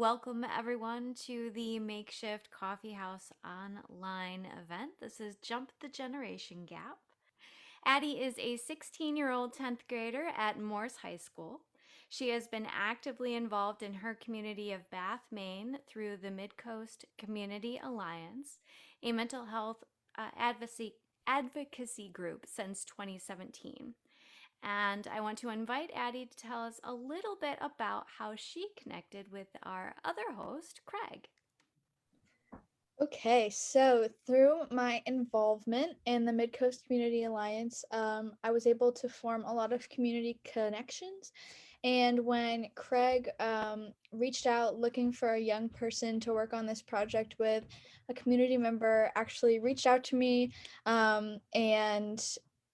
Welcome everyone to the makeshift coffee house online event. This is Jump the Generation Gap. Addie is a 16-year-old 10th grader at Morse High School. She has been actively involved in her community of Bath, Maine through the Midcoast Community Alliance, a mental health advocacy group since 2017. And I want to invite Addie to tell us a little bit about how she connected with our other host, Craig. Okay, so through my involvement in the Midcoast Community Alliance, I was able to form a lot of community connections. And when Craig reached out looking for a young person to work on this project with, a community member actually reached out to me and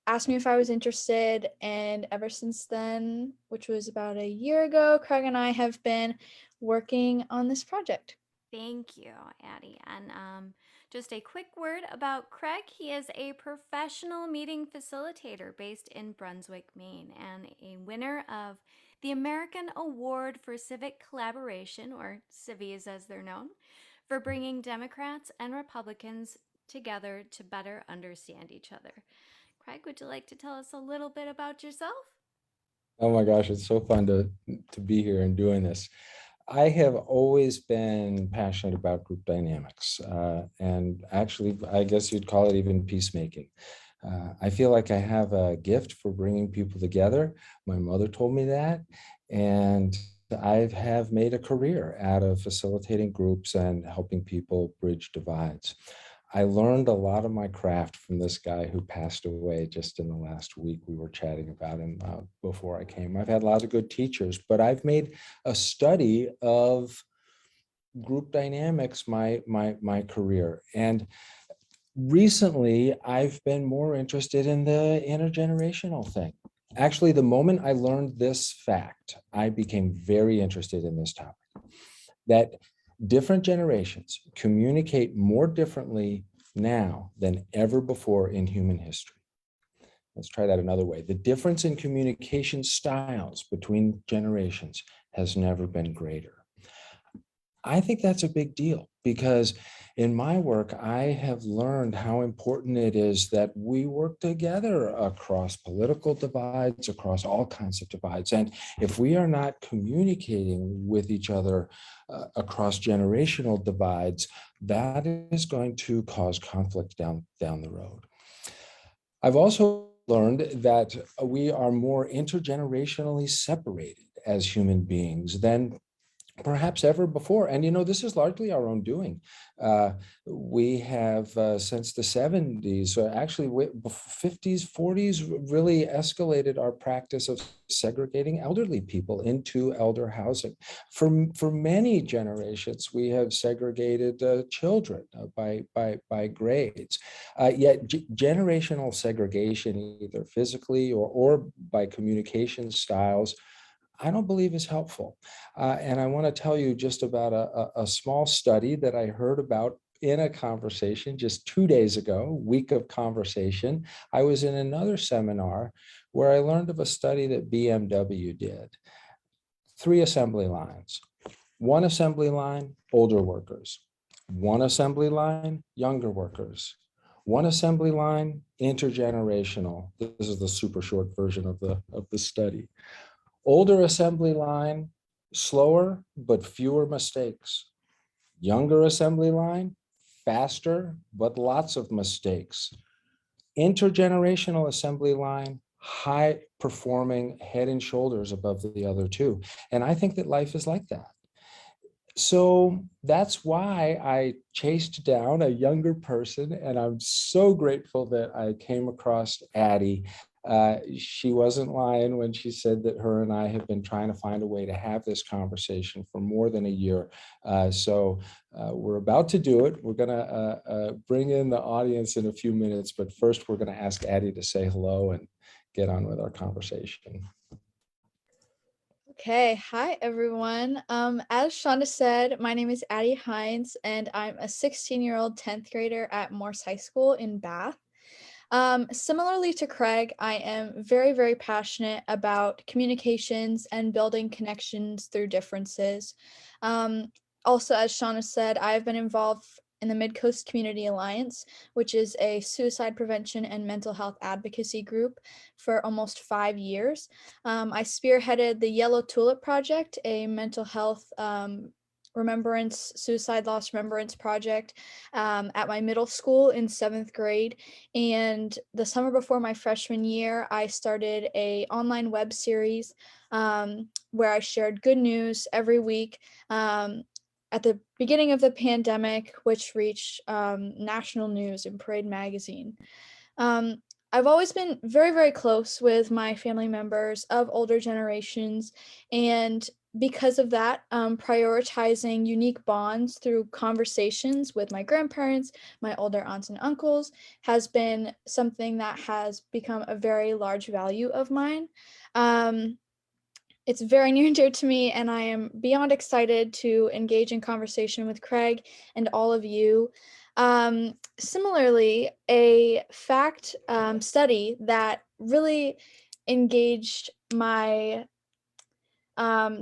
asked me if I was interested. And ever since then, which was about a year ago, Craig and I have been working on this project. Thank you, Addie. And just a quick word about Craig. He is a professional meeting facilitator based in Brunswick, Maine, and a winner of the American Award for Civic Collaboration, or CIVIES as they're known, for bringing Democrats and Republicans together to better understand each other. Craig, would you like to tell us a little bit about yourself? Oh my gosh, it's so fun to be here and doing this. I have always been passionate about group dynamics, and actually, I guess you'd call it even peacemaking. I feel like I have a gift for bringing people together. My mother told me that, and I have made a career out of facilitating groups and helping people bridge divides. I learned a lot of my craft from this guy who passed away just in the last week. We were chatting about him before I came. I've had a lot of good teachers, but I've made a study of group dynamics my career. And recently, I've been more interested in the intergenerational thing. Actually, the moment I learned this fact, I became very interested in this topic, that different generations communicate more differently now than ever before in human history. Let's try that another way. The difference in communication styles between generations has never been greater. I think that's a big deal because in my work, I have learned how important it is that we work together across political divides, across all kinds of divides. And if we are not communicating with each other across generational divides, that is going to cause conflict down the road. I've also learned that we are more intergenerationally separated as human beings than perhaps ever before. And, this is largely our own doing. We have, since the 70s, actually 50s, 40s, really escalated our practice of segregating elderly people into elder housing. For many generations, we have segregated children by grades. Yet generational segregation, either physically or by communication styles, I don't believe is helpful. And I want to tell you just about a small study that I heard about in a conversation just 2 days ago, week of conversation. I was in another seminar where I learned of a study that BMW did. 3 assembly lines. 1 assembly line, older workers. 1 assembly line, younger workers. 1 assembly line, intergenerational. This is the super short version of the study. Older assembly line, slower, but fewer mistakes. Younger assembly line, faster, but lots of mistakes. Intergenerational assembly line, high performing, head and shoulders above the other two. And I think that life is like that. So that's why I chased down a younger person, and I'm so grateful that I came across Addie. She wasn't lying when she said that her and I have been trying to find a way to have this conversation for more than a year. So we're about to do it. We're going to bring in the audience in a few minutes, but first we're going to ask Addie to say hello and get on with our conversation. Okay, hi everyone. As Shonda said, my name is Addie Hinds, and I'm a 16-year-old 10th grader at Morse High School in Bath. Similarly to Craig, I am very, very passionate about communications and building connections through differences. Um, Also, as Shauna said, I've been involved in the Mid-Coast Community Alliance, which is a suicide prevention and mental health advocacy group, for almost 5 years. I spearheaded the Yellow Tulip Project, a mental health remembrance, suicide loss remembrance project at my middle school in 7th grade. And the summer before my freshman year, I started a online web series where I shared good news every week. At the beginning of the pandemic, which reached national news in Parade magazine. Um, I've always been very, very close with my family members of older generations, and because of that, prioritizing unique bonds through conversations with my grandparents, my older aunts and uncles, has been something that has become a very large value of mine. Um, it's very near and dear to me, and I am beyond excited to engage in conversation with Craig and all of you. Similarly, a fact study that really engaged my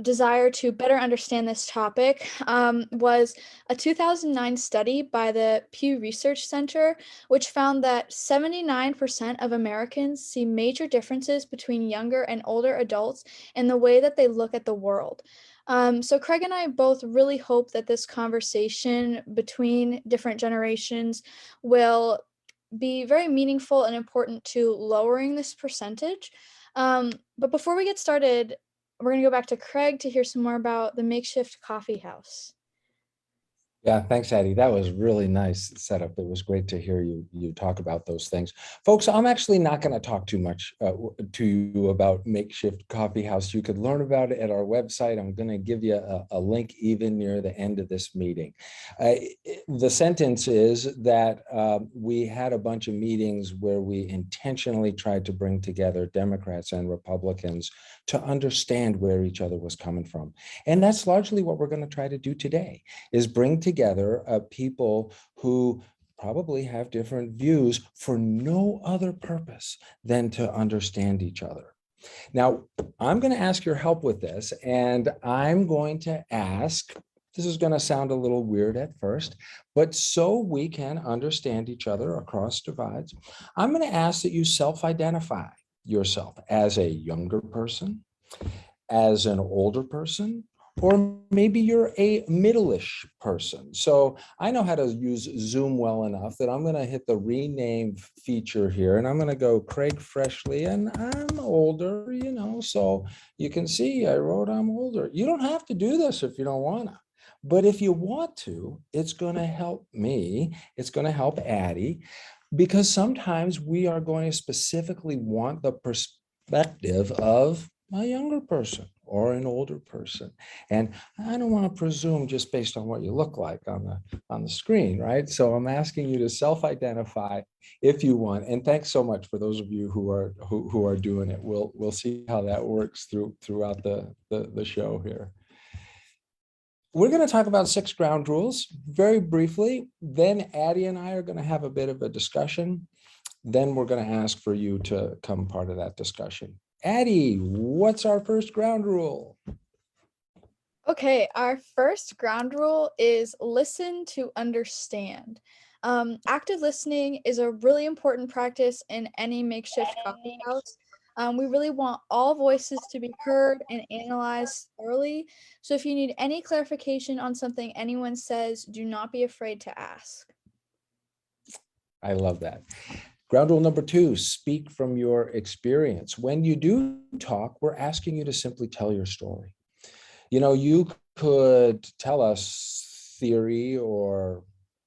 desire to better understand this topic was a 2009 study by the Pew Research Center, which found that 79% of Americans see major differences between younger and older adults in the way that they look at the world. So, Craig and I both really hope that this conversation between different generations will be very meaningful and important to lowering this percentage. But before we get started, we're going to go back to Craig to hear some more about the makeshift coffee house. Yeah, thanks, Addie. That was really nice setup. It was great to hear you talk about those things. Folks, I'm actually not going to talk too much to you about Makeshift Coffee House. You could learn about it at our website. I'm going to give you a link even near the end of this meeting. The sentence is that we had a bunch of meetings where we intentionally tried to bring together Democrats and Republicans to understand where each other was coming from. And that's largely what we're going to try to do today, is bring together people who probably have different views for no other purpose than to understand each other. Now, I'm going to ask your help with this, and I'm going to ask, this is going to sound a little weird at first, but so we can understand each other across divides, I'm going to ask that you self-identify yourself as a younger person, as an older person, or maybe you're a middle-ish person. So I know how to use Zoom well enough that I'm going to hit the rename feature here, and I'm going to go Craig Freshley, and I'm older, so you can see I wrote I'm older. You don't have to do this if you don't want to. But if you want to, it's going to help me. It's going to help Addie, because sometimes we are going to specifically want the perspective of a younger person or an older person. And I don't want to presume just based on what you look like on the screen, right? So I'm asking you to self-identify if you want. And thanks so much for those of you who are doing it. We'll see how that works throughout the show here. We're going to talk about 6 ground rules very briefly. Then Addie and I are going to have a bit of a discussion. Then we're going to ask for you to come part of that discussion. Addie, what's our first ground rule? Okay, our first ground rule is listen to understand. Active listening is a really important practice in any makeshift coffee house. We really want all voices to be heard and analyzed thoroughly. So if you need any clarification on something anyone says, do not be afraid to ask. I love that. Ground rule number 2, speak from your experience. When you do talk, we're asking you to simply tell your story. You could tell us theory or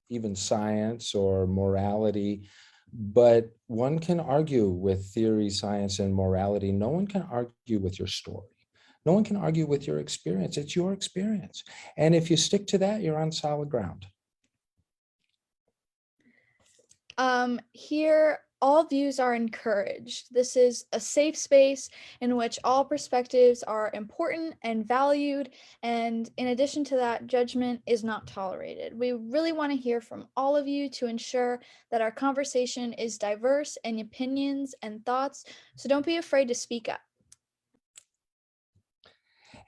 even science or morality, but one can argue with theory, science, and morality. No one can argue with your story. No one can argue with your experience. It's your experience. And if you stick to that, you're on solid ground. Here, all views are encouraged. This is a safe space in which all perspectives are important and valued. And in addition to that, judgment is not tolerated. We really want to hear from all of you to ensure that our conversation is diverse in opinions and thoughts. So don't be afraid to speak up.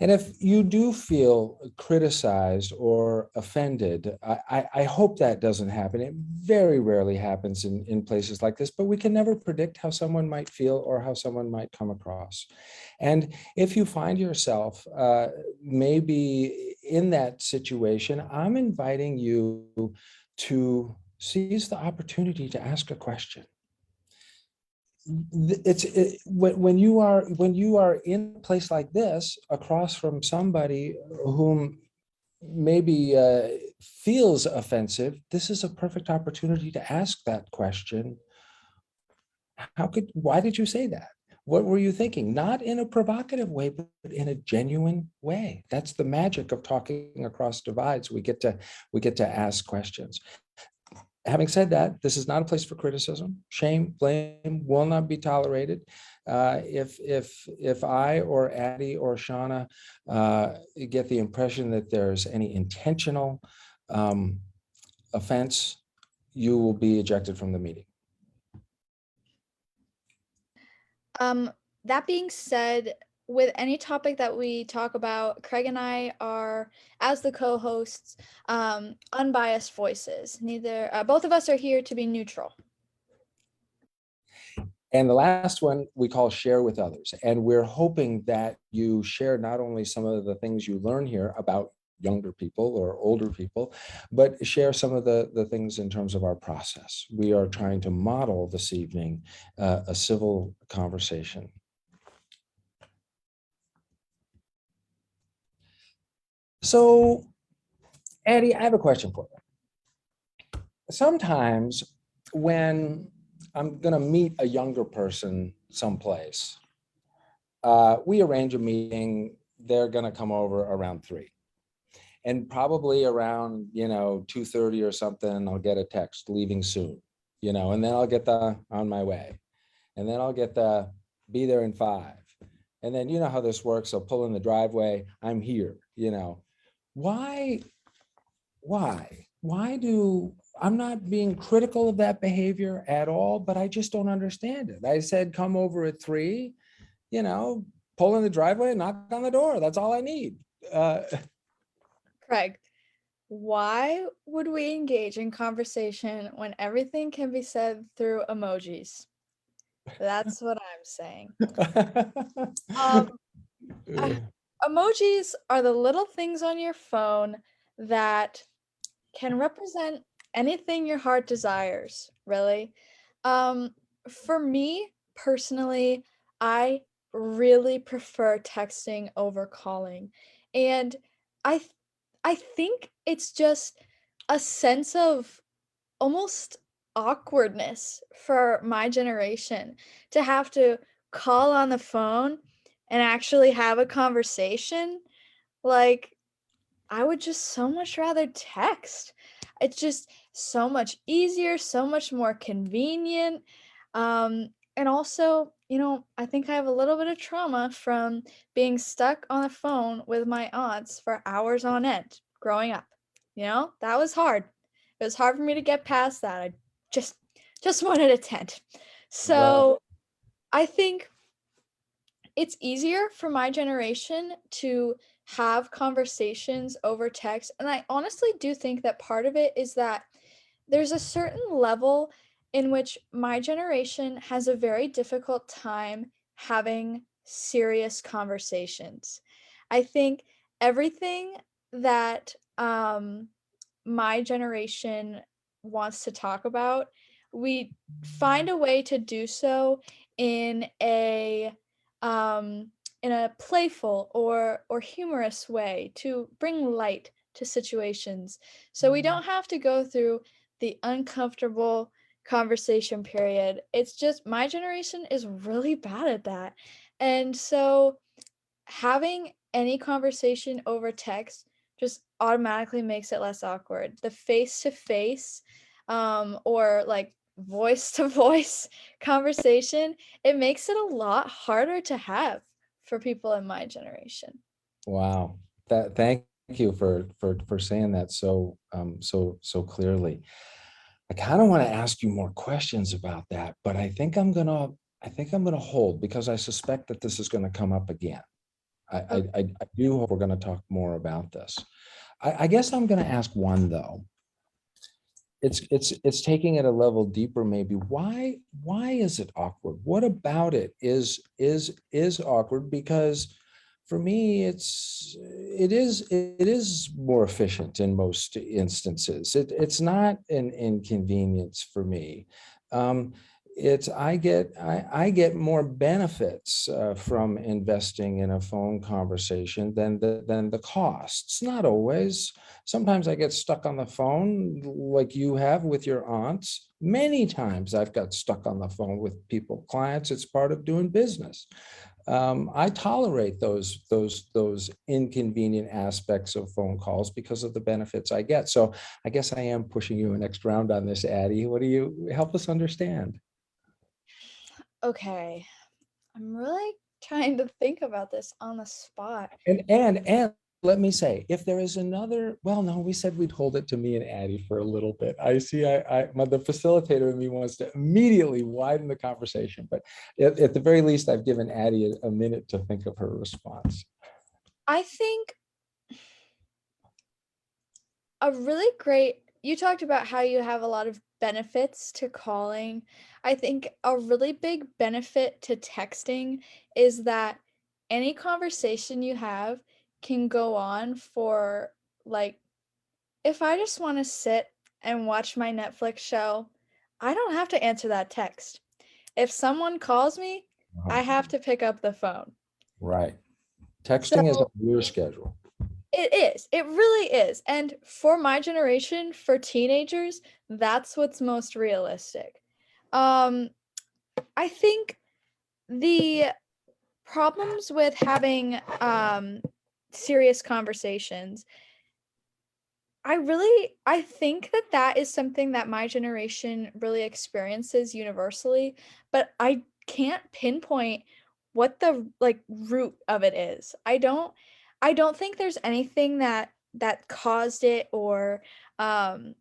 And if you do feel criticized or offended, I hope that doesn't happen. It very rarely happens in places like this, but we can never predict how someone might feel or how someone might come across. And if you find yourself maybe in that situation, I'm inviting you to seize the opportunity to ask a question. When you are in a place like this across from somebody whom maybe feels offensive, this is a perfect opportunity to ask that question. Why did you say that? What were you thinking? Not in a provocative way, but in a genuine way. That's the magic of talking across divides. We get to ask questions. Having said that, this is not a place for criticism. Shame, blame will not be tolerated. If I or Addie or Shauna get the impression that there's any intentional offense, you will be ejected from the meeting. That being said, with any topic that we talk about, Craig and I are, as the co-hosts, unbiased voices. Both of us are here to be neutral. And the last one we call share with others. And we're hoping that you share not only some of the things you learn here about younger people or older people, but share some of the things in terms of our process. We are trying to model this evening a civil conversation. So, Addie, I have a question for you. Sometimes when I'm going to meet a younger person someplace, we arrange a meeting. They're going to come over around 3. And probably around, 2:30 or something, I'll get a text, leaving soon, and then I'll get the on my way. And then I'll get the be there in 5. And then you know how this works. I'll pull in the driveway. I'm here, Why I'm not being critical of that behavior at all, but I just don't understand it. I said, come over at 3, pull in the driveway, knock on the door. That's all I need. Craig, why would we engage in conversation when everything can be said through emojis? That's what I'm saying. Emojis are the little things on your phone that can represent anything your heart desires, really. For me personally, I really prefer texting over calling. And I I think it's just a sense of almost awkwardness for my generation to have to call on the phone and actually have a conversation. Like, I would just so much rather text. It's just so much easier, so much more convenient. And also, I think I have a little bit of trauma from being stuck on the phone with my aunts for hours on end growing up. That was hard. It was hard for me to get past that. I just wanted a tent. So I think it's easier for my generation to have conversations over text. And I honestly do think that part of it is that there's a certain level in which my generation has a very difficult time having serious conversations. I think everything that my generation wants to talk about, we find a way to do so in a playful or humorous way to bring light to situations. So we don't have to go through the uncomfortable conversation period. It's just my generation is really bad at that. And so having any conversation over text just automatically makes it less awkward. The face to face or like voice-to-voice conversation, it makes it a lot harder to have for people in my generation. Wow. Thank you for saying that so clearly. I kind of want to ask you more questions about that, but I think I'm gonna hold because I suspect that this is going to come up again. I do hope we're going to talk more about this. I guess I'm going to ask one though. It's taking it a level deeper, maybe. Why is it awkward? What about it is awkward? Because for me, it is more efficient in most instances. It's not an inconvenience for me. Um, I get more benefits from investing in a phone conversation than the costs. Not always. Sometimes I get stuck on the phone like you have with your aunts. Many times I've got stuck on the phone with people, clients. It's part of doing business. I tolerate those inconvenient aspects of phone calls because of the benefits I get. So I guess I am pushing you an next round on this, Addie. What do you help us understand? Okay, I'm really trying to think about this on the spot. And let me say, if there is another, well, no, we said we'd hold it to me and Addie for a little bit. I see, the facilitator in me wants to immediately widen the conversation, but at the very least, I've given Addie a minute to think of her response. I think a really great, you talked about how you have a lot of benefits to calling. I think a really big benefit to texting is that any conversation you have can go on for, like, if I just want to sit and watch my Netflix show, I don't have to answer that text. If someone calls me, I Uh-huh. have to pick up the phone. Right. So Texting is on your schedule. it is. It really is. And for my generation, for teenagers, that's what's most realistic. Um, I think the problems with having serious conversations, I think that that is something that my generation really experiences universally, but I can't pinpoint what the, like, root of it is. I don't think there's anything that caused it, or um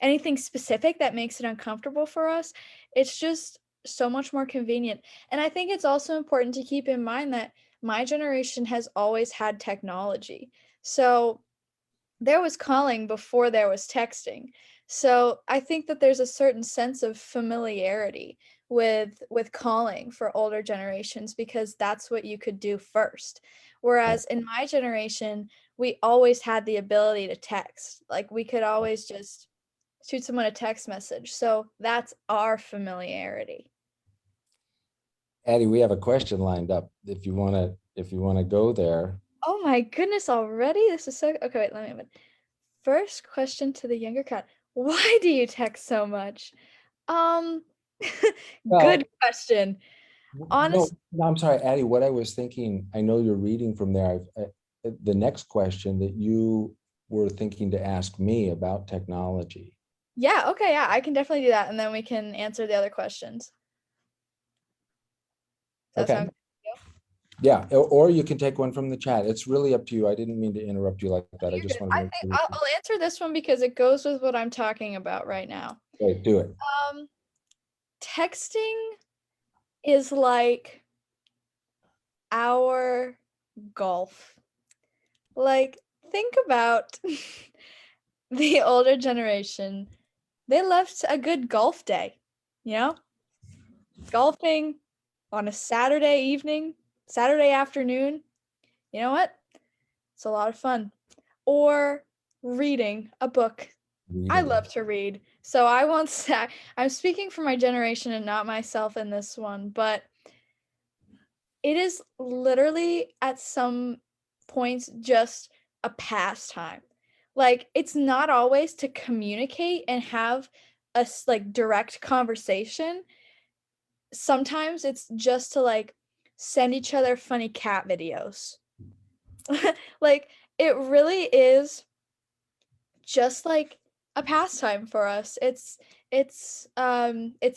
anything specific that makes it uncomfortable for us. It's just so much more convenient. And I think it's also important to keep in mind that my generation has always had technology. So there was calling before there was texting. So I think that there's a certain sense of familiarity with calling for older generations because that's what you could do first. Right. Whereas in my generation, we always had the ability to text. Like, we could always just shoot someone a text message. So that's our familiarity. Addie, we have a question lined up. If you want to go there. Oh my goodness, already? This is so okay. Wait, let me. First question to the younger crowd. Why do you text so much? Um, good Well, question. no, Honest, no, I'm sorry, Addie. What I was thinking, I know you're reading from there. The next question that you were thinking to ask me about technology. yeah, okay, yeah, I can definitely do that, and then we can answer the other questions. Does that Okay. sound good to you? Yeah, or you can take one from the chat. It's really up to you. I didn't mean to interrupt you like that. I You're just good. want to I make think sure. I'll answer this one because it goes with what I'm talking about right now. Wait, do it. Um, Texting is like our golf. Like, think about the older generation. They left a good golf day, you know? Golfing on a Saturday evening, Saturday afternoon. You know what? It's a lot of fun. Or reading a book. I Reading. love to read. So I won't say I'm speaking for my generation and not myself in this one, but it is literally at some points just a pastime. Like, it's not always to communicate and have a like direct conversation. Sometimes it's just to, like, send each other funny cat videos. Like, it really is just like a pastime for us. It's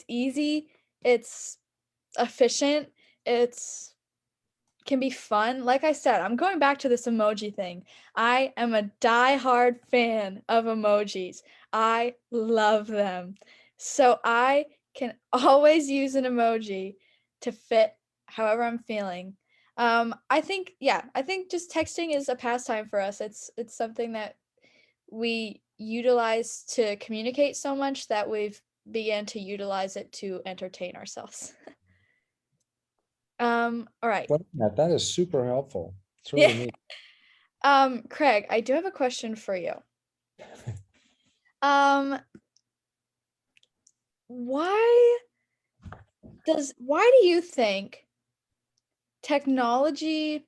easy, it's efficient, it's can be fun. Like I said, I'm going back to this emoji thing. I am a die-hard fan of emojis. I love them. So I can always use an emoji to fit however I'm feeling. I think, yeah, I think just texting is a pastime for us. It's something that we utilize to communicate so much that we've began to utilize it to entertain ourselves. All right. Well, that is super helpful. It's Yeah. really neat. Craig, I do have a question for you. Um, why why do you think technology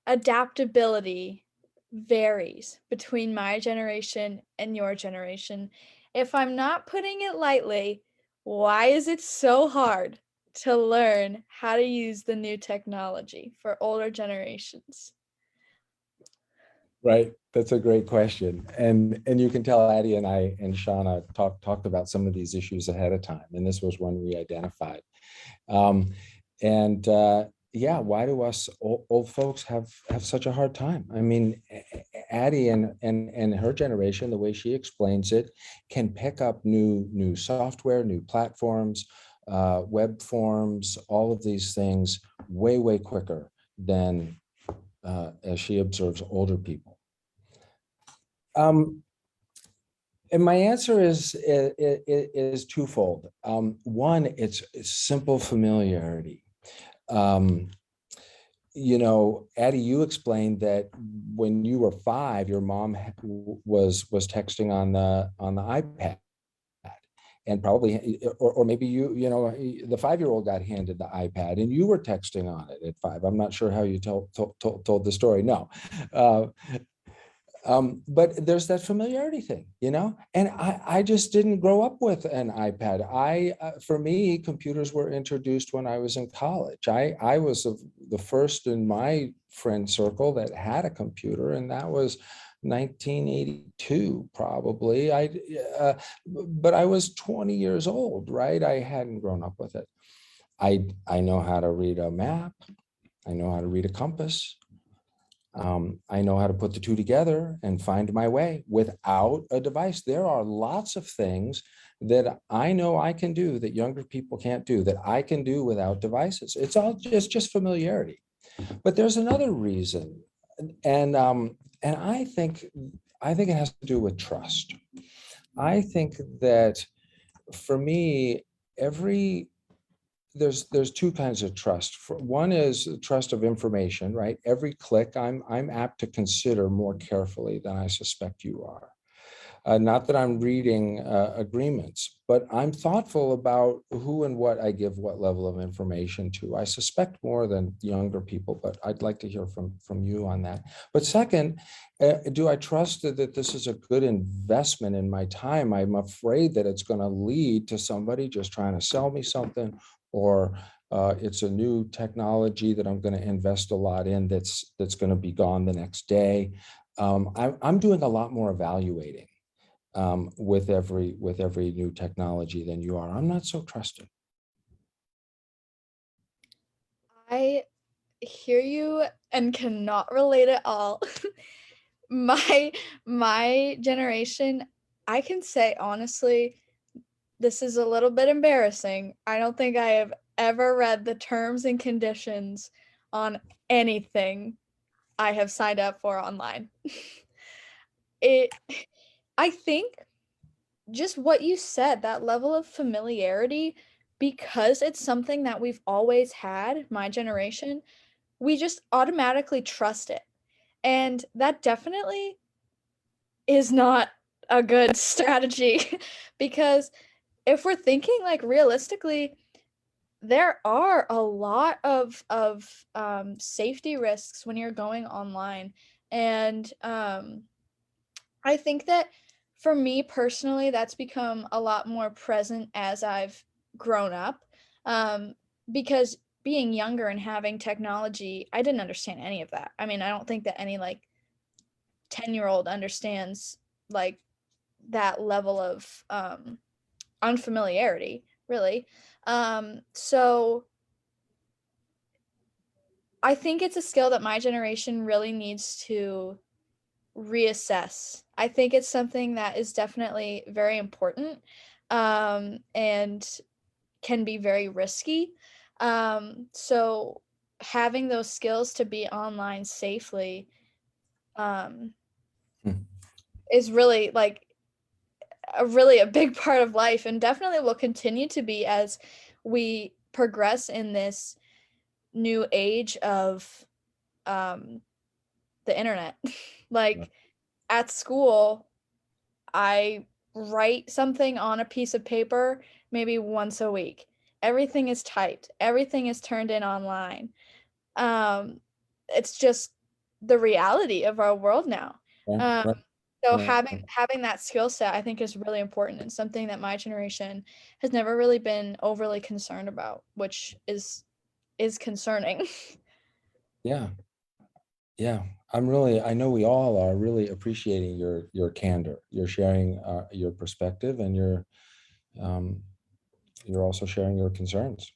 adaptability varies between my generation and your generation? If I'm not putting it lightly, why is it so hard to learn how to use the new technology for older generations? Right. That's a great question. And you can tell Addie and I and Shauna talked about some of these issues ahead of time. And this was one we identified. Um, and yeah, why do us old folks have such a hard time? I mean, Addie and her generation, the way she explains it, can pick up new software, new platforms, web forms, all of these things way quicker than as she observes older people. And my answer is twofold. One, it's simple familiarity. Um, Addie, you explained that when you were 5, your mom was texting on the iPad, and probably, or maybe the 5-year-old got handed the iPad and you were texting on it at 5. I'm not sure how you told the story. No, uh, but there's that familiarity thing, and I just didn't grow up with an iPad. For me, computers were introduced when I was in college. I was the first in my friend circle that had a computer, and that was 1982, probably. But I was 20 years old, right? I hadn't grown up with it. I know how to read a map. I know how to read a compass. I know how to put the two together and find my way without a device. There are lots of things that I know I can do that younger people can't do, that I can do without devices. It's all just familiarity. But there's another reason, and I think it has to do with trust. I think that for me, every there's two kinds of trust. One is trust of information, right? Every click I'm apt to consider more carefully than I suspect you are. Not that I'm reading agreements, but I'm thoughtful about who and what I give what level of information to. I suspect more than younger people, but I'd like to hear from you on that. But second, do I trust that this is a good investment in my time? I'm afraid that it's going to lead to somebody just trying to sell me something, or it's a new technology that I'm going to invest a lot in that's going to be gone the next day. I'm doing a lot more evaluating with every new technology than you are. I'm not so trusting. I hear you and cannot relate at all. my my generation, I can say honestly, this is a little bit embarrassing. I don't think I have ever read the terms and conditions on anything I have signed up for online. it I think just what you said, that level of familiarity, because it's something that we've always had, my generation, we just automatically trust it. And that definitely is not a good strategy because if we're thinking like realistically, there are a lot of safety risks when you're going online. And I think that for me personally, that's become a lot more present as I've grown up. Um, because being younger and having technology, I didn't understand any of that. I mean, I don't think that any like 10-year-old understands like that level of unfamiliarity, really. So I think it's a skill that my generation really needs to reassess. I think it's something that is definitely very important, and can be very risky. So having those skills to be online safely, um, Hmm. is really like a big part of life, and definitely will continue to be as we progress in this new age of um, the internet. Yeah. Like at school, I write something on a piece of paper maybe once a week. Everything is typed, everything is turned in online. Um, it's just the reality of our world now. Right, Um, right, so right. having that skill set, I think, is really important and something that my generation has never really been overly concerned about, which is concerning. Yeah, yeah. I know we all are really appreciating your candor. You're sharing your perspective, and um, you're also sharing your concerns.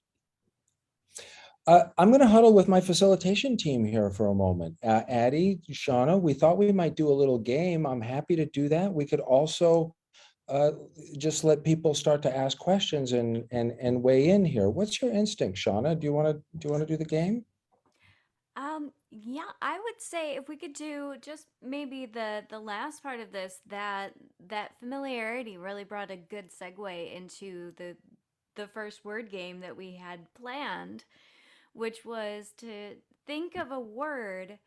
I'm going to huddle with my facilitation team here for a moment. Addie, Shauna, we thought we might do a little game. I'm happy to do that. We could also uh, just let people start to ask questions and weigh in here. What's your instinct, Shauna? Do you want to do the game? Yeah, I would say if we could do just maybe the last part of this, that familiarity really brought a good segue into the first word game that we had planned, which was to think of a word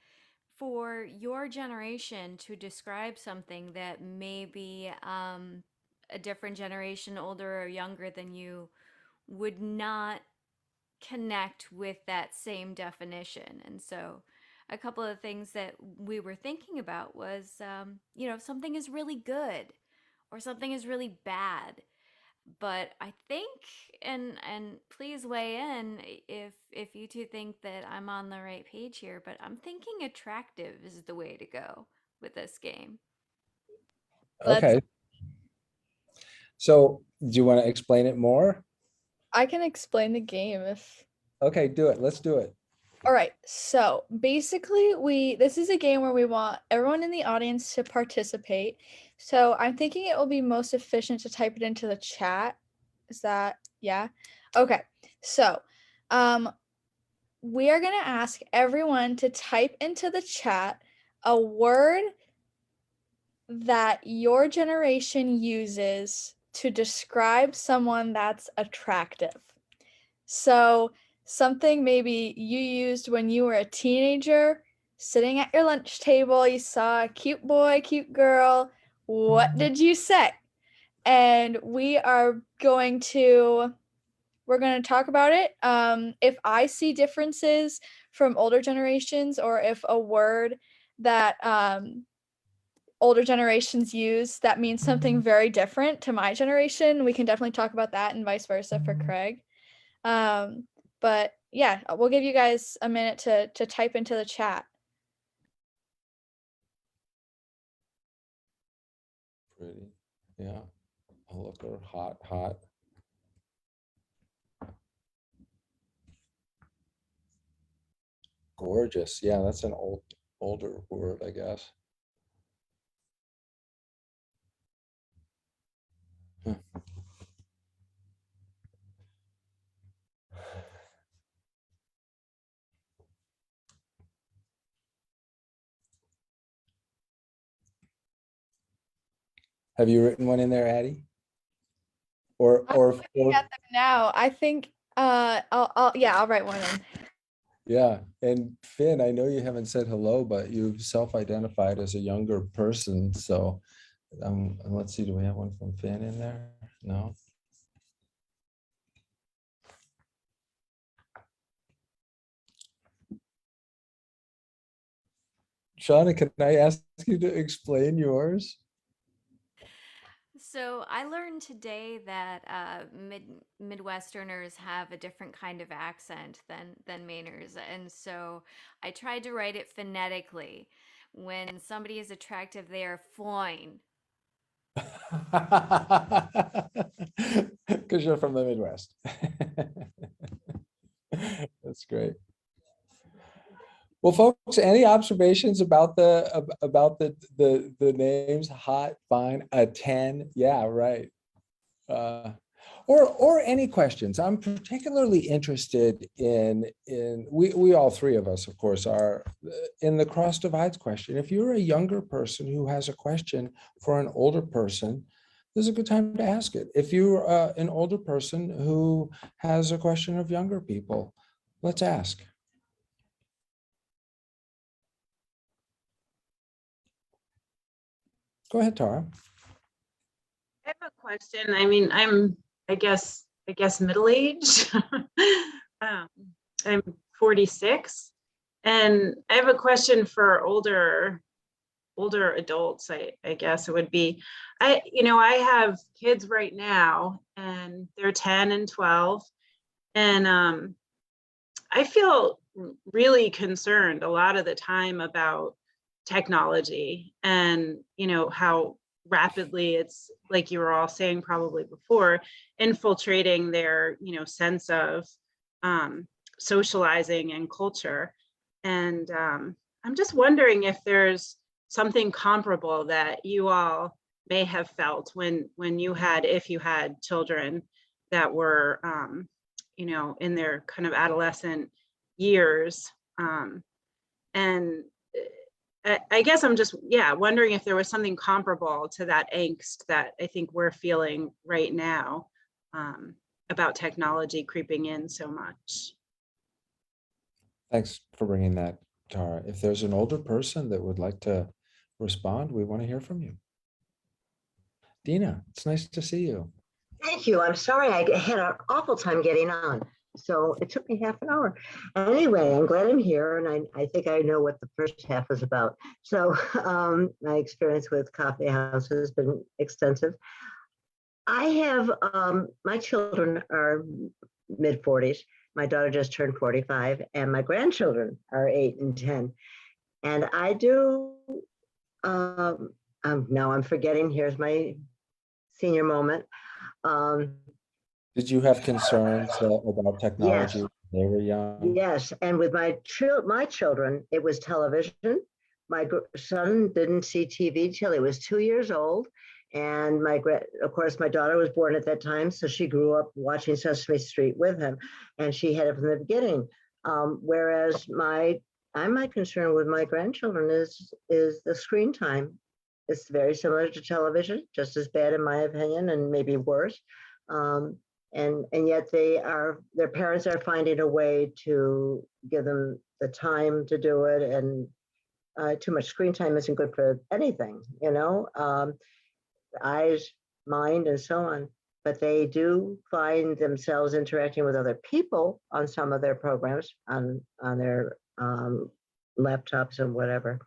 for your generation to describe something that maybe a different generation, older or younger than you, would not connect with that same definition. And so, a couple of things that we were thinking about was, something is really good or something is really bad. But I think, and please weigh in if you two think that I'm on the right page here. But I'm thinking attractive is the way to go with this game. Let's Okay. So do you want to explain it more? I can explain the game if Okay, do it. Let's do it. all right. So basically, we this is a game where we want everyone in the audience to participate. So I'm thinking it will be most efficient to type it into the chat. Is that yeah? Okay. So, um, we are gonna ask everyone to type into the chat a word that your generation uses to describe someone that's attractive. So, something maybe you used when you were a teenager, sitting at your lunch table, you saw a cute boy, cute girl. What did you say? And we're going to talk about it. If I see differences from older generations, or if a word that older generations use that means something very different to my generation, we can definitely talk about that, and vice versa for Craig. Um, but yeah, we'll give you guys a minute to type into the chat. Pretty. Yeah. A looker, hot, hot, gorgeous. Yeah, that's an older word, I guess. Huh. Have you written one in there, Addie? Or I'm or looking or at them now. I think I'll write one in. yeah. And Finn, I know you haven't said hello, but you've self-identified as a younger person. So let's see, do we have one from Finn in there? No. Shauna, can I ask you to explain yours? So I learned today that Midwesterners have a different kind of accent than Mainers, and so I tried to write it phonetically. When somebody is attractive, they are fine. Because you're from the Midwest. That's great. Well, folks, any observations about the names? Hot, fine, a 10? Yeah, right. Or any questions. I'm particularly interested in we all three of us, of course, are in the cross divides question. If you're a younger person who has a question for an older person, this is a good time to ask it. If you're an older person who has a question of younger people, let's ask. Go ahead, Tara. I have a question. I mean, I guess, middle-aged. um, I'm 46, and I have a question for older adults. I guess it would be, I have kids right now, and they're 10 and 12, and I feel really concerned a lot of the time about technology, and how rapidly it's, like you were all saying probably before, infiltrating their sense of socializing and culture. And I'm just wondering if there's something comparable that you all may have felt when you had, if you had children that were in their kind of adolescent years. And I guess I'm just, wondering if there was something comparable to that angst that I think we're feeling right now, about technology creeping in so much. Thanks for bringing that, Tara. If there's an older person that would like to respond, we want to hear from you. Dina, it's nice to see you. Thank you. I'm sorry I had an awful time getting on. So it took me half an hour. Anyway, I'm glad I'm here, and I think I know what the first half was about. So my experience with coffee house has been extensive. I have, my children are mid-40s. My daughter just turned 45, and my grandchildren are 8 and 10. And I do, now I'm forgetting, here's my senior moment. Did you have concerns about technology Yes. when they were young? Yes, and with my children, it was television. My son didn't see TV till he was 2 years old, and of course, my daughter was born at that time, so she grew up watching Sesame Street with him, and she had it from the beginning. Whereas my concern with my grandchildren is the screen time. It's very similar to television, just as bad in my opinion, and maybe worse. And yet their parents are finding a way to give them the time to do it. And too much screen time isn't good for anything, eyes, mind, and so on. But they do find themselves interacting with other people on some of their programs, on their laptops and whatever.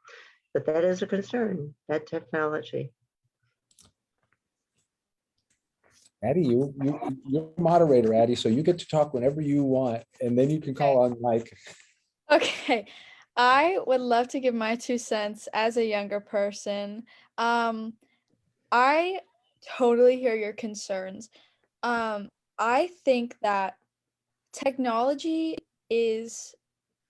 But that is a concern, that technology. Addie, you're moderator, Addie, so you get to talk whenever you want, and then you can call on Mike. Okay, I would love to give my 2 cents as a younger person. I totally hear your concerns. I think that technology is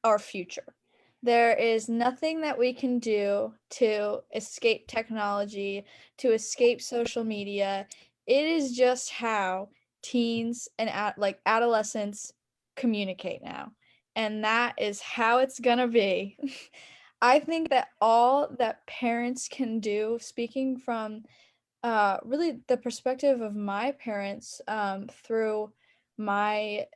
our future. There is nothing that we can do to escape technology, to escape social media. It is just how teens and adolescents communicate now. And that is how it's gonna be. I think that all that parents can do, speaking from really the perspective of my parents, through my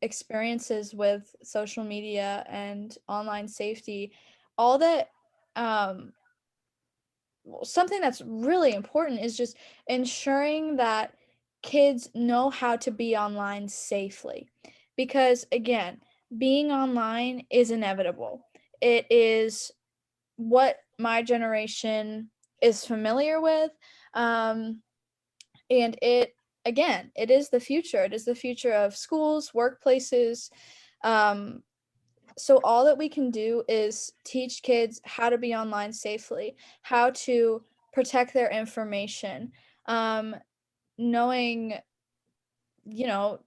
experiences with social media and online safety, all that, something that's really important is just ensuring that kids know how to be online safely. Because again, being online is inevitable. It is what my generation is familiar with. And it is the future. It is the future of schools, workplaces. So all that we can do is teach kids how to be online safely, how to protect their information. Knowing,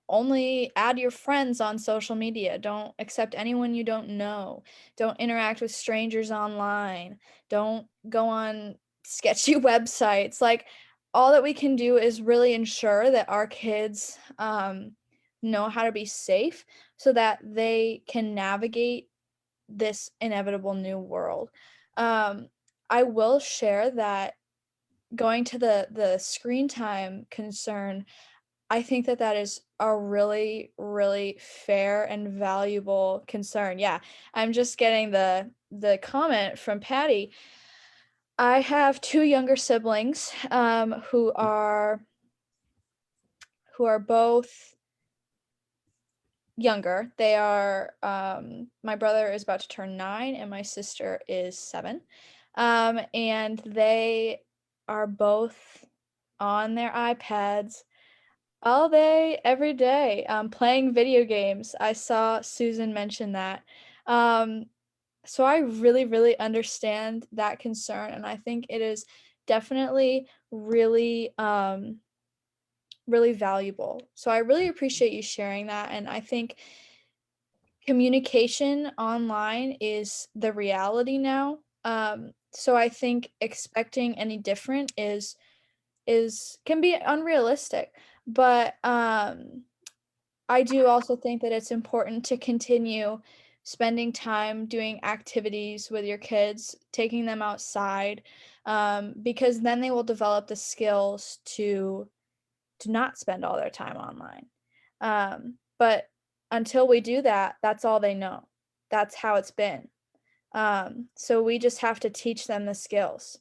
only add your friends on social media. Don't accept anyone you don't know. Don't interact with strangers online. Don't go on sketchy websites. Like, all that we can do is really ensure that our kids know how to be safe so that they can navigate this inevitable new world. I will share that going to the screen time concern, I think that that is a really, really fair and valuable concern. Yeah, I'm just getting the comment from Patty. I have two younger siblings who are both younger. They are my brother is about to turn 9 and my sister is 7. And they are both on their iPads all day, every day, playing video games. I saw Susan mention that. So I really, really understand that concern, and I think it is definitely really, really valuable. So I really appreciate you sharing that, and I think communication online is the reality now. So I think expecting any different is can be unrealistic. But I do also think that it's important to continue spending time doing activities with your kids, taking them outside, because then they will develop the skills to not spend all their time online. But until we do that, that's all they know. That's how it's been. So we just have to teach them the skills.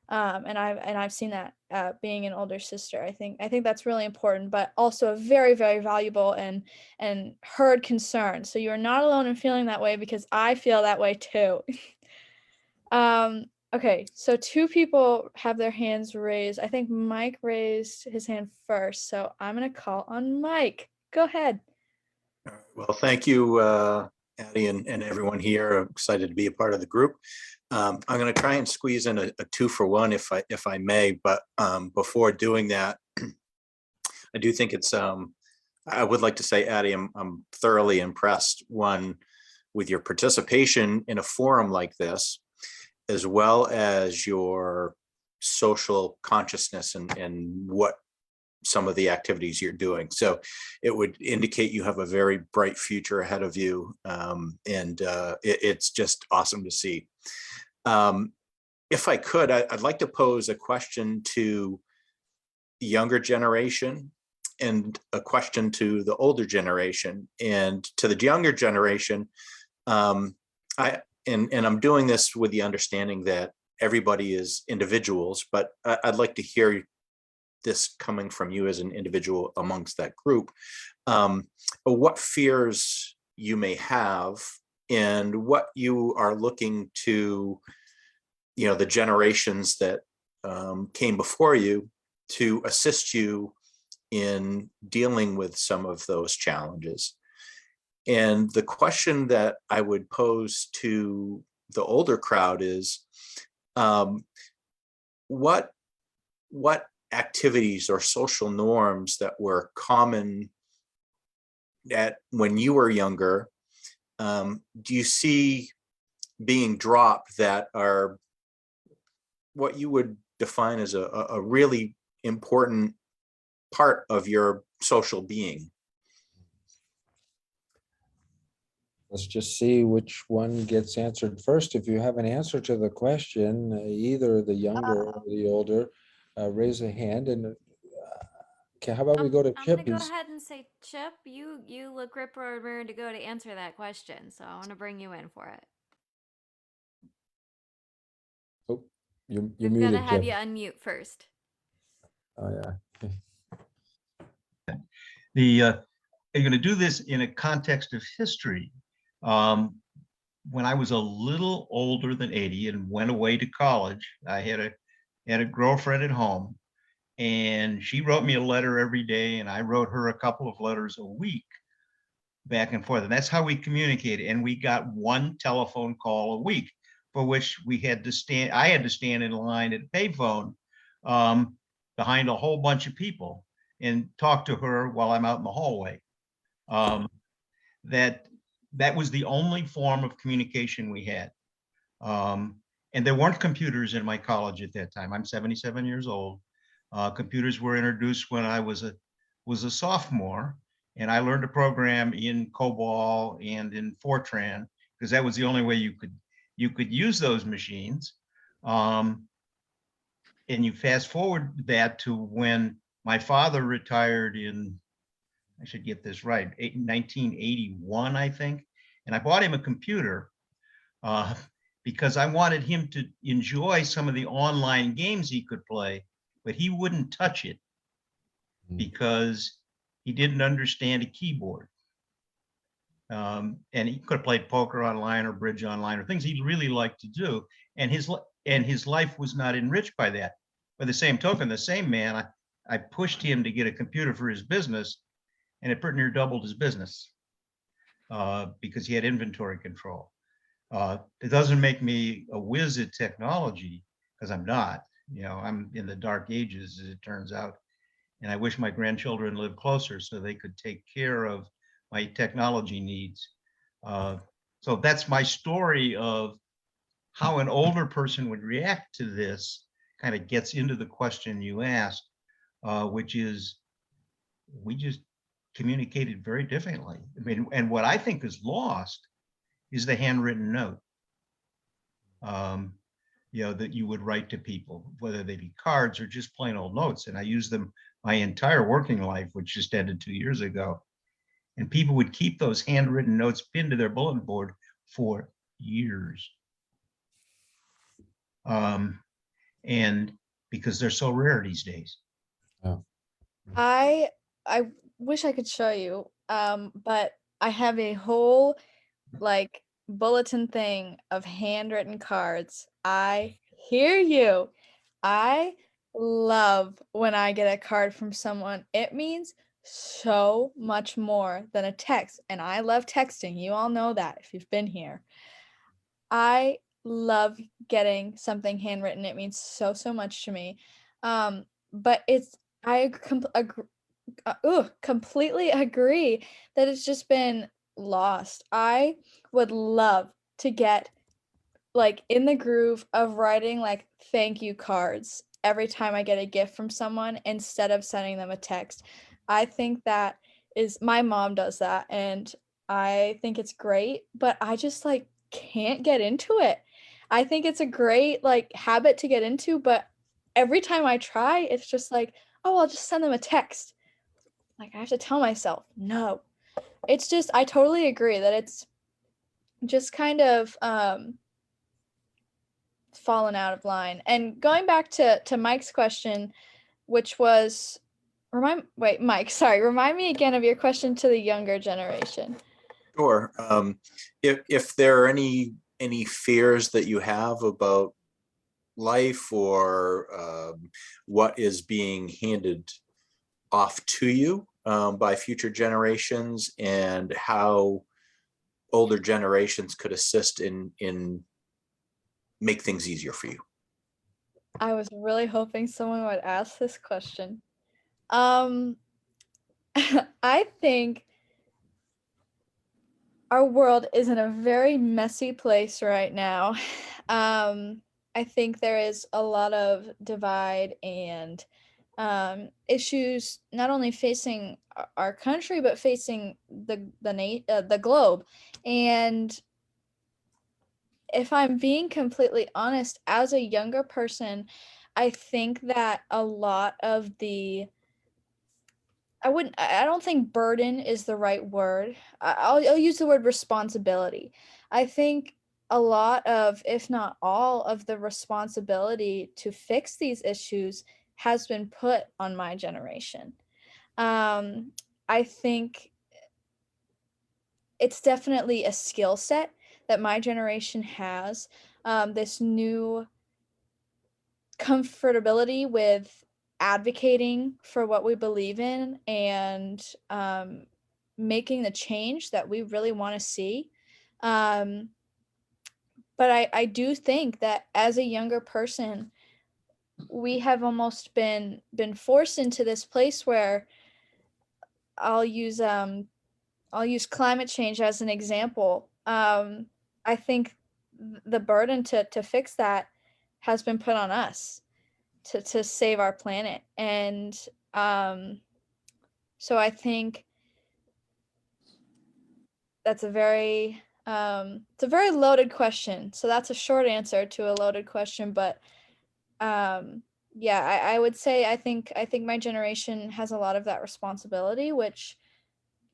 And I've seen that being an older sister. I think that's really important, but also a very, very valuable and heard concern. So you're not alone in feeling that way, because I feel that way too. Okay, so two people have their hands raised. I think Mike raised his hand first, so I'm gonna call on Mike. Go ahead. Well, thank you, Addie, and everyone here. I'm excited to be a part of the group. I'm going to try and squeeze in a 2-for-1 if I may, but before doing that, I do think it's. I would like to say, Addie, I'm thoroughly impressed, one, with your participation in a forum like this, as well as your social consciousness and what some of the activities you're doing. So it would indicate you have a very bright future ahead of you. And it's just awesome to see. If I could, I'd like to pose a question to the younger generation and a question to the older generation. And to the younger generation, I'm doing this with the understanding that everybody is individuals, but I'd like to hear this coming from you as an individual amongst that group, what fears you may have and what you are looking to, the generations that came before you to assist you in dealing with some of those challenges. And the question that I would pose to the older crowd is, what activities or social norms that were common at when you were younger, do you see being dropped that are what you would define as a really important part of your social being? Let's just see which one gets answered first. If you have an answer to the question, either the younger or the older, raise a hand. And okay, how about we go to I'm Chip? gonna go ahead and say, Chip, you look prepared to go to answer that question, so I want to bring you in for it. Oh, you're We've got to muted, have Chip. you unmute first. Oh yeah. You're going to do this in a context of history. When I was a little older than 80 and went away to college, I had a girlfriend at home, and she wrote me a letter every day, and I wrote her a couple of letters a week, back and forth. And that's how we communicated. And we got one telephone call a week. for which I had to stand in line at a payphone behind a whole bunch of people and talk to her while I'm out in the hallway. That was the only form of communication we had. And there weren't computers in my college at that time. I'm 77 years old. Computers were introduced when I was a sophomore, and I learned to program in COBOL and in Fortran because that was the only way you could use those machines. And you fast forward that to when my father retired in, I should get this right, 1981, I think. And I bought him a computer because I wanted him to enjoy some of the online games he could play, but he wouldn't touch it because he didn't understand a keyboard. And he could have played poker online or bridge online or things he really liked to do. And his life was not enriched by that. By the same token, the same man, I pushed him to get a computer for his business, and it pretty near doubled his business because he had inventory control. It doesn't make me a whiz at technology because I'm not. I'm in the dark ages, as it turns out. And I wish my grandchildren lived closer so they could take care of my technology needs. So that's my story of how an older person would react to this. Kind of gets into the question you asked, which is we just communicated very differently. I mean, and what I think is lost is the handwritten note. That you would write to people, whether they be cards or just plain old notes. And I used them my entire working life, which just ended 2 years ago. And people would keep those handwritten notes pinned to their bulletin board for years. And because they're so rare these days. Oh. I wish I could show you, but I have a whole bulletin thing of handwritten cards. I hear you. I love when I get a card from someone. It means so much more than a text, and I love texting. You all know that if you've been here. I love getting something handwritten. It means so much to me. But I completely agree that it's just been lost. I would love to get in the groove of writing thank you cards every time I get a gift from someone instead of sending them a text. I think that is, my mom does that and I think it's great, but I just can't get into it. I think it's a great habit to get into, but every time I try, it's just oh, I'll just send them a text. I have to tell myself, no. It's just, I totally agree that it's just kind of fallen out of line. And going back to Mike's question, which was, remind me again of your question to the younger generation. Sure. If there are any fears that you have about life or what is being handed off to you by future generations, and how older generations could assist in make things easier for you. I was really hoping someone would ask this question. I think our world is in a very messy place right now. I think there is a lot of divide and issues not only facing our country but facing the globe. And if I'm being completely honest, as a younger person, I think that a lot of the I don't think burden is the right word. I'll use the word responsibility. I think a lot of, if not all of the responsibility to fix these issues has been put on my generation. I think it's definitely a skill set that my generation has, this new comfortability with advocating for what we believe in and making the change that we really want to see. But but I do think that as a younger person, we have almost been forced into this place where I'll use climate change as an example. I think the burden to fix that has been put on us to save our planet. And so I think that's it's a very loaded question. So that's a short answer to a loaded question, but yeah, I would say I think my generation has a lot of that responsibility, which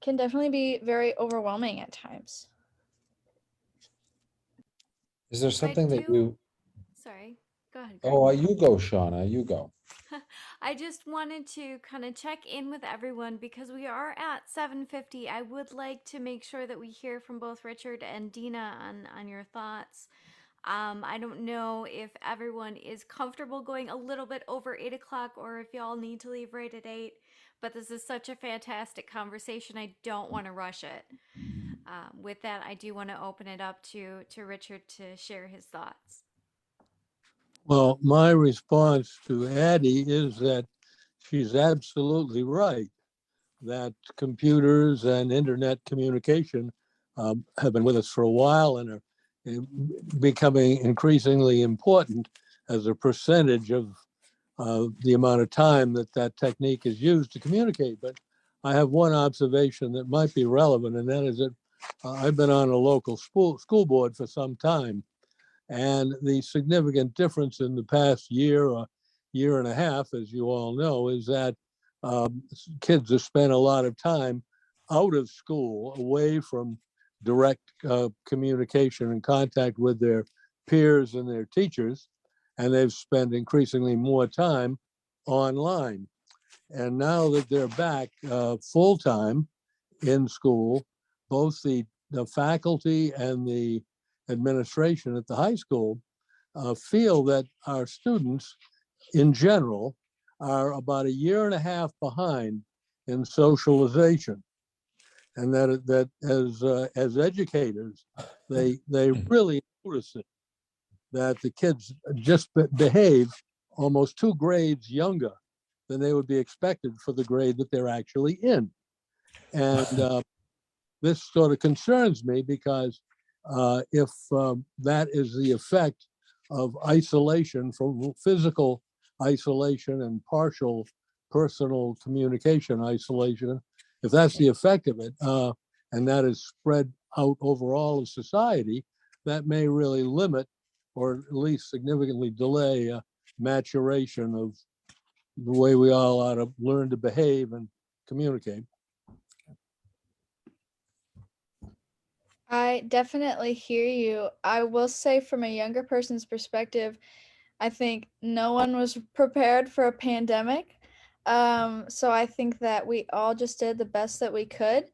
can definitely be very overwhelming at times. Is there So I something that do, you, sorry, go ahead, Greg. oh, you go, Shauna, you go. I just wanted to kind of check in with everyone because we are at 7:50. I would like to make sure that we hear from both Richard and Dina on your thoughts. I don't know if everyone is comfortable going a little bit over 8 o'clock or if y'all need to leave right at 8. But this is such a fantastic conversation. I don't want to rush it. With that, I do want to open it up to Richard to share his thoughts. Well, my response to Addie is that she's absolutely right that computers and internet communication have been with us for a while and are becoming increasingly important as a percentage of the amount of time that technique is used to communicate. But I have one observation that might be relevant, and that is that I've been on a local school board for some time. And the significant difference in the past year or year and a half, as you all know, is that kids have spent a lot of time out of school, away from direct communication and contact with their peers and their teachers, and they've spent increasingly more time online. And now that they're back full time in school, both the faculty and the administration at the high school feel that our students in general are about a year and a half behind in socialization, and that as educators, they really notice it, that the kids just behave almost 2 grades younger than they would be expected for the grade that they're actually in. And this sort of concerns me because if that is the effect of isolation, from physical isolation and partial personal communication isolation, if that's the effect of it, and that is spread out over all of society, that may really limit or at least significantly delay maturation of the way we all ought to learn to behave and communicate. I definitely hear you. I will say, from a younger person's perspective, I think no one was prepared for a pandemic. So I think that we all just did the best that we could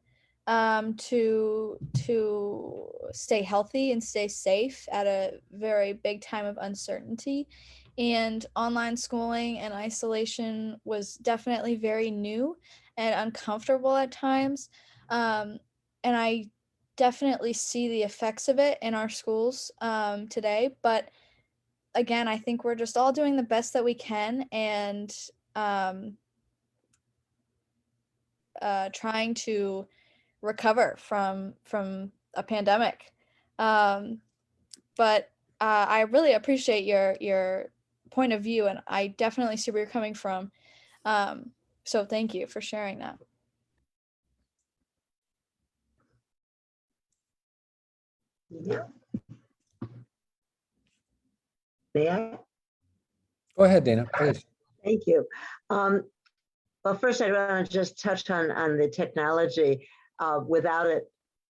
to stay healthy and stay safe at a very big time of uncertainty. And online schooling and isolation was definitely very new and uncomfortable at times. And I definitely see the effects of it in our schools today. But again, I think we're just all doing the best that we can and trying to recover from a pandemic. But I really appreciate your point of view, and I definitely see where you're coming from. So thank you for sharing that. Yeah. May I? Go ahead, Dana, please. Thank you. Well, first, I want to just touch on the technology. Without it,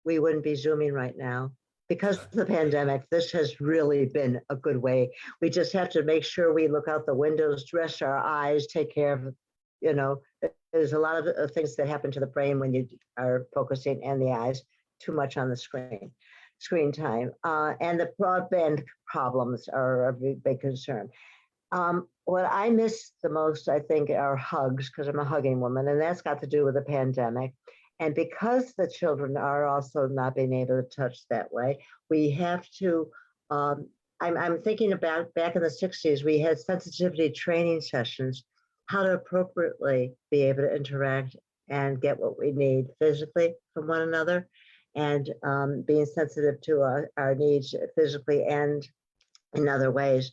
we wouldn't be Zooming right now. Because of the pandemic, this has really been a good way. We just have to make sure we look out the windows, rest our eyes, take care of, there's a lot of things that happen to the brain when you are focusing, and the eyes, too much on the screen time. And the broadband problems are a big concern. What I miss the most, I think, are hugs, because I'm a hugging woman, and that's got to do with the pandemic. And because the children are also not being able to touch that way, we have to I'm thinking about back in the 60s, we had sensitivity training sessions, how to appropriately be able to interact and get what we need physically from one another, and being sensitive to our needs physically and in other ways.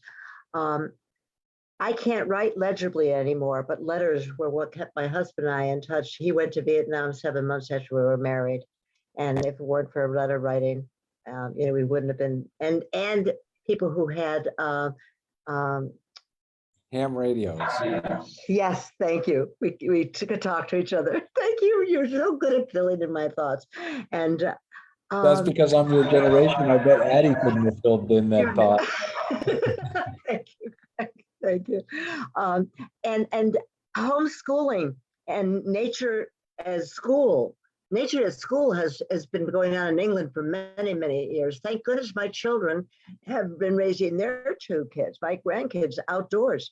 I can't write legibly anymore, but letters were what kept my husband and I in touch. He went to Vietnam 7 months after we were married. And if it weren't for letter writing, we wouldn't have been, and people who had Ham radios. yes, thank you. We could talk to each other. Thank you. You're so good at filling in my thoughts. And That's because I'm your generation. I bet Addie couldn't have filled in that thought. Thank you. Thank you. And homeschooling and nature as school. Nature at school has been going on in England for many, many years. Thank goodness my children have been raising their 2 kids, my grandkids, outdoors.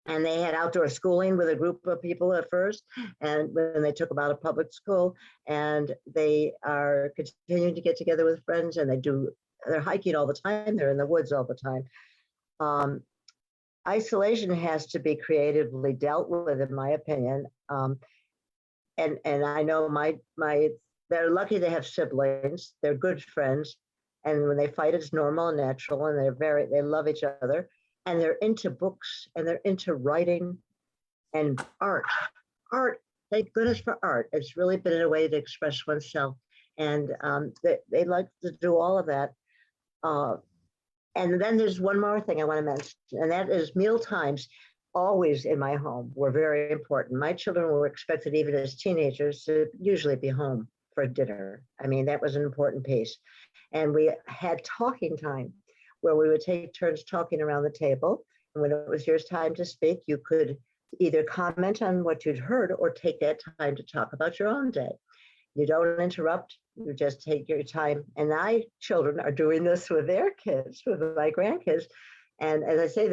And they had outdoor schooling with a group of people at first, and when they took them out of public school, and they are continuing to get together with friends, and they're hiking all the time. They're in the woods all the time. Isolation has to be creatively dealt with, in my opinion. And I know they're lucky to have siblings. They're good friends, and when they fight, it's normal and natural, and they love each other, and they're into books, and they're into writing and art. Thank goodness for art. It's really been a way to express oneself, and they like to do all of that. And then there's one more thing I want to mention, and that is meal times. Always in my home were very important. My children were expected, even as teenagers, to usually be home for dinner. I mean, that was an important piece. And we had talking time where we would take turns talking around the table. And when it was your time to speak, you could either comment on what you'd heard or take that time to talk about your own day. You don't interrupt, you just take your time. And my children are doing this with their kids, with my grandkids. And as I say,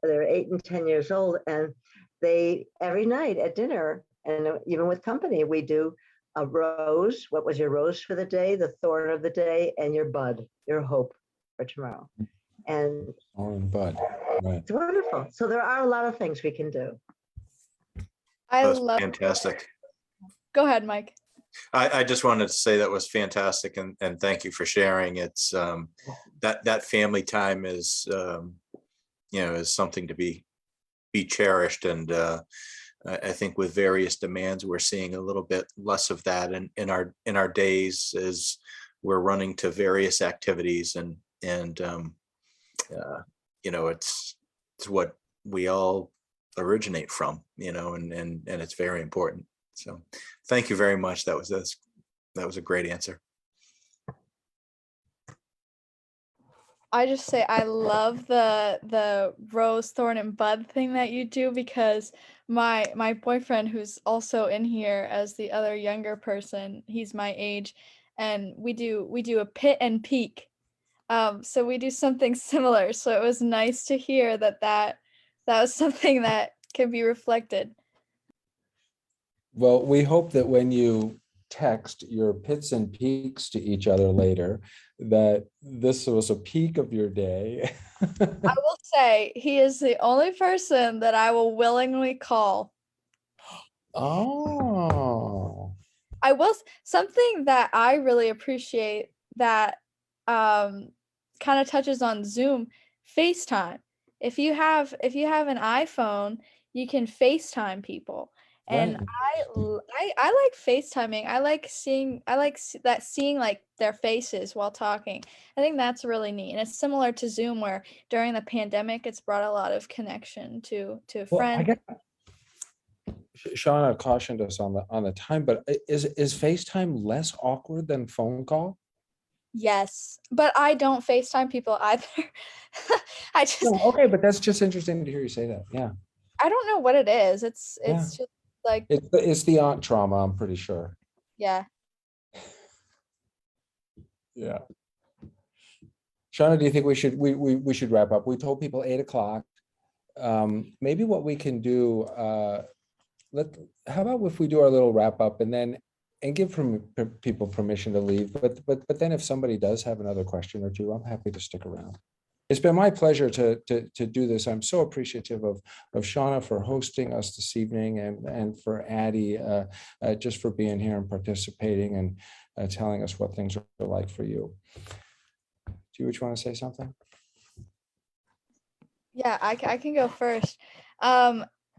they're 8 and 10 years old, and they every night at dinner, and even with company, we do a rose. What was your rose for the day, the thorn of the day, and your bud, your hope for tomorrow. And Thorn and bud. Right. it's wonderful. So there are a lot of things we can do. I That's love. fantastic. Go ahead, Mike. I just wanted to say that was fantastic, and thank you for sharing. It's that family time is is something to be cherished, and I think with various demands we're seeing a little bit less of that in our days as we're running to various activities, and it's what we all originate from, and it's very important. So thank you very much. That was a great answer. I just say I love the rose, thorn, and bud thing that you do, because my boyfriend, who's also in here as the other younger person, he's my age, and we do a pit and peak. So we do something similar. So it was nice to hear that was something that can be reflected. Well, we hope that when you text your pits and peaks to each other later, that this was a peak of your day. I will say he is the only person that I will willingly call. Oh. Something that I really appreciate that kind of touches on Zoom, FaceTime. If you have an iPhone, you can FaceTime people. And Right. I like FaceTiming. I like seeing like their faces while talking. I think that's really neat. And it's similar to Zoom, where during the pandemic it's brought a lot of connection to Well, I friends. guess Shauna cautioned us on the time, but is FaceTime less awkward than phone call? Yes, but I don't FaceTime people either. I just No, okay, but that's just interesting to hear you say that. Yeah. I don't know what it is. It's Yeah. just like, It's the aunt trauma, I'm pretty sure. yeah. Yeah. Shauna, do you think we should wrap up? We told people 8 o'clock. Maybe what we can do, how about if we do our little wrap up, and then and give people permission to leave. But then if somebody does have another question or two, I'm happy to stick around. It's been my pleasure to do this. I'm so appreciative of Shauna for hosting us this evening, and for Addie just for being here and participating and telling us what things are like for you. Do you each want to say something? Yeah, I can go first.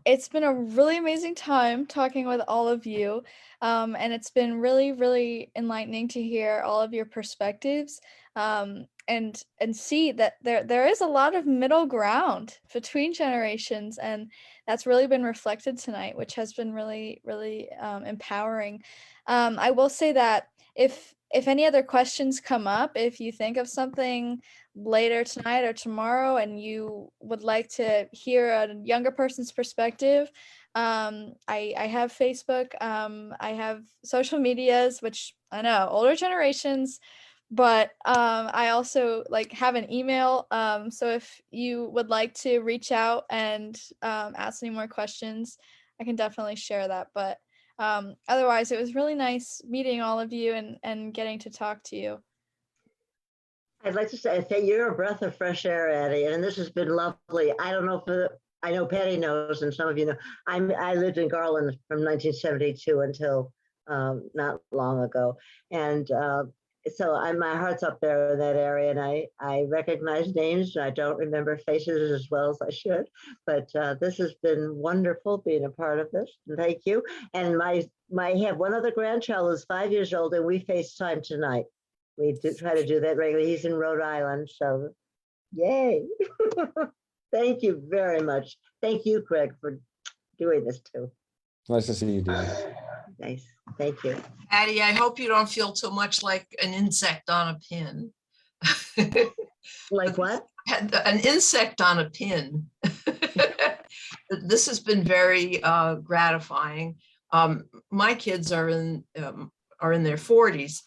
It's been a really amazing time talking with all of you. And it's been really, really enlightening to hear all of your perspectives. And see that there is a lot of middle ground between generations, and that's really been reflected tonight, which has been really, really empowering. I will say that if any other questions come up, if you think of something later tonight or tomorrow and you would like to hear a younger person's perspective, I have Facebook, I have social medias, which I know older generations, but I also like have an email, so if you would like to reach out and ask any more questions, I can definitely share that. But otherwise, it was really nice meeting all of you and getting to talk to you. I'd like to say you're a breath of fresh air, Addie, and this has been lovely. I don't know if I know Patty knows, and some of you know. I lived in Garland from 1972 until not long ago, and so my heart's up there in that area, and I recognize names, and I don't remember faces as well as I should. But this has been wonderful being a part of this, and thank you. And I have one other grandchild who's 5 years old, and we FaceTime tonight. We do try to do that regularly. He's in Rhode Island, so yay. Thank you very much. Thank you, Craig, for doing this too. Nice to see you, Dean. Nice. Thank you. Addie, I hope you don't feel too much like an insect on a pin. Like what? An insect on a pin. This has been very gratifying. My kids are in their 40s,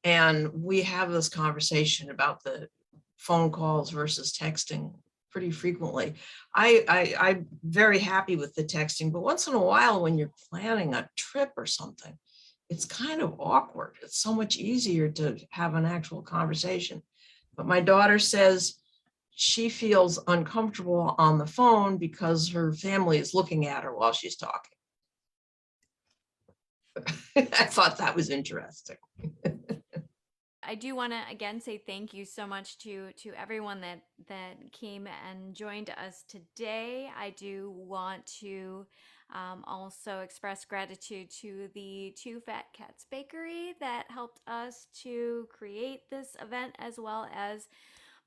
and we have this conversation about the phone calls versus texting pretty frequently. I'm very happy with the texting, but once in a while when you're planning a trip or something, it's kind of awkward. It's so much easier to have an actual conversation. But my daughter says she feels uncomfortable on the phone because her family is looking at her while she's talking. I thought that was interesting. I do want to again say thank you so much to everyone that came and joined us today. I do want to also express gratitude to the Two Fat Cats Bakery that helped us to create this event, as well as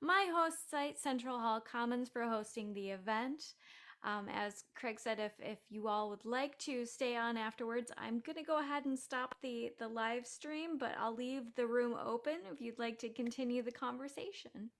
my host site, Central Hall Commons, for hosting the event. As Craig said, if you all would like to stay on afterwards, I'm going to go ahead and stop the live stream, but I'll leave the room open if you'd like to continue the conversation.